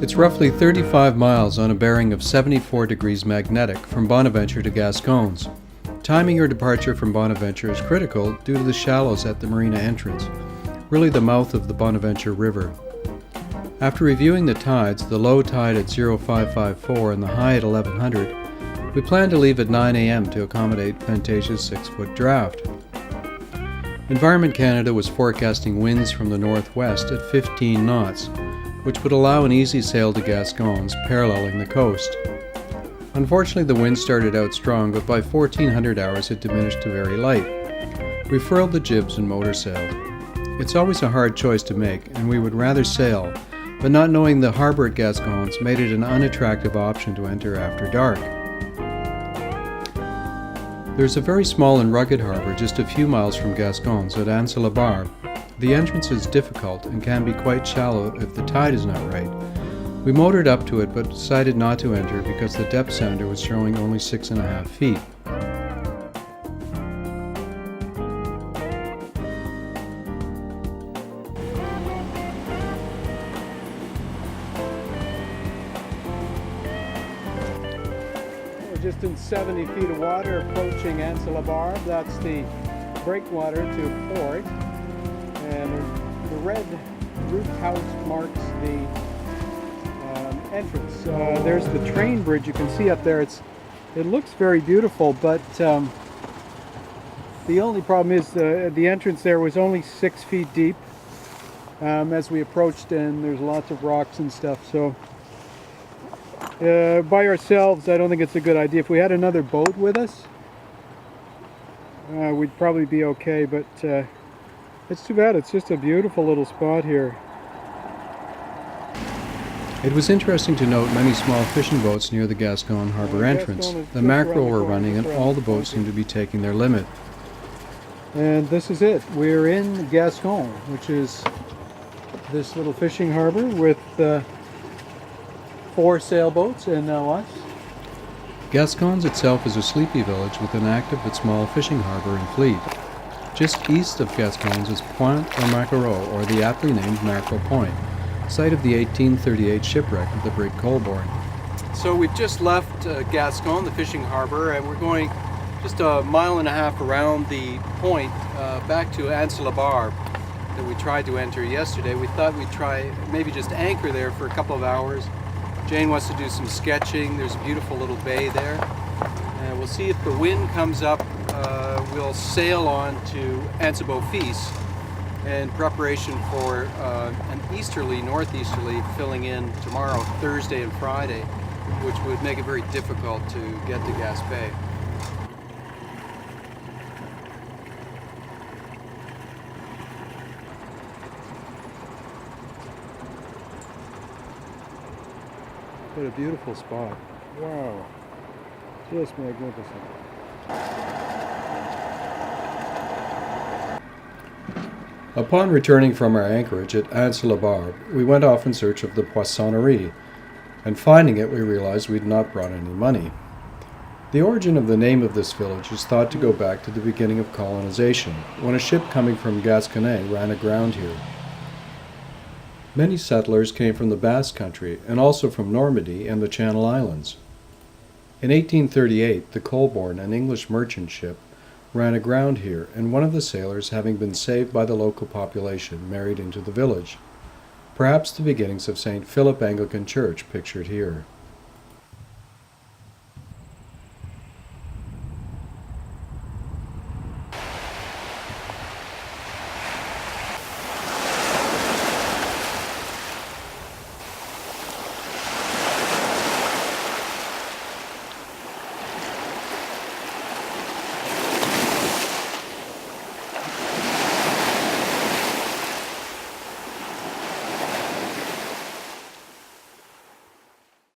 It's roughly 35 miles on a bearing of 74 degrees magnetic from Bonaventure to Gascons. Timing your departure from Bonaventure is critical due to the shallows at the marina entrance, really the mouth of the Bonaventure River. After reviewing the tides, the low tide at 0554 and the high at 1100, we plan to leave at 9 a.m. to accommodate Fantasia's 6-foot draft. Environment Canada was forecasting winds from the northwest at 15 knots, which would allow an easy sail to Gascons, paralleling the coast. Unfortunately, the wind started out strong, but by 1400 hours it diminished to very light. We furled the jibs and motor sailed. It's always a hard choice to make, and we would rather sail, but not knowing the harbour at Gascons made it an unattractive option to enter after dark. There's a very small and rugged harbour just a few miles from Gascons at Anse A La Barbe. The entrance is difficult and can be quite shallow if the tide is not right. We motored up to it but decided not to enter because the depth sounder was showing only 6.5 feet. We're just in 70 feet of water approaching Anse A La Barbe. That's the breakwater to port. And the red roofed house marks the entrance. There's the train bridge you can see up there. It looks very beautiful, but the only problem is the entrance there was only 6 feet deep as we approached, and there's lots of rocks and stuff. So by ourselves, I don't think it's a good idea. If we had another boat with us, we'd probably be okay, but it's too bad. It's just a beautiful little spot here. It was interesting to note many small fishing boats near the Gascogne harbour entrance. The mackerel were running and all the boats seemed to be taking their limit. And this is it. We're in Gascogne, which is this little fishing harbour with 4 sailboats and now us. Gascons itself is a sleepy village with an active but small fishing harbour and fleet. Just east of Gascons is Pointe aux Maquereaux, or the aptly named Mackerel Point, site of the 1838 shipwreck of the brig Colborne. So we've just left Gascogne, the fishing harbour, and we're going just a mile and a half around the point back to Anse A La Barbe that we tried to enter yesterday. We thought we'd try maybe just anchor there for a couple of hours. Jane wants to do some sketching. There's a beautiful little bay there. And we'll see if the wind comes up. We'll sail on to Anse Beaufils in preparation for an northeasterly filling in tomorrow, Thursday and Friday, which would make it very difficult to get to Gaspé. What a beautiful spot. Wow. Just magnificent. Upon returning from our anchorage at Anse A La Barbe, we went off in search of the possonerie, and finding it, we realized we'd not brought any money. The origin of the name of this village is thought to go back to the beginning of colonization, when a ship coming from Gascogne ran aground here. Many settlers came from the Basque country and also from Normandy and the Channel Islands. In 1838, the Colborne, an English merchant ship, ran aground here, and one of the sailors, having been saved by the local population, married into the village. Perhaps the beginnings of St. Philip Anglican Church pictured here.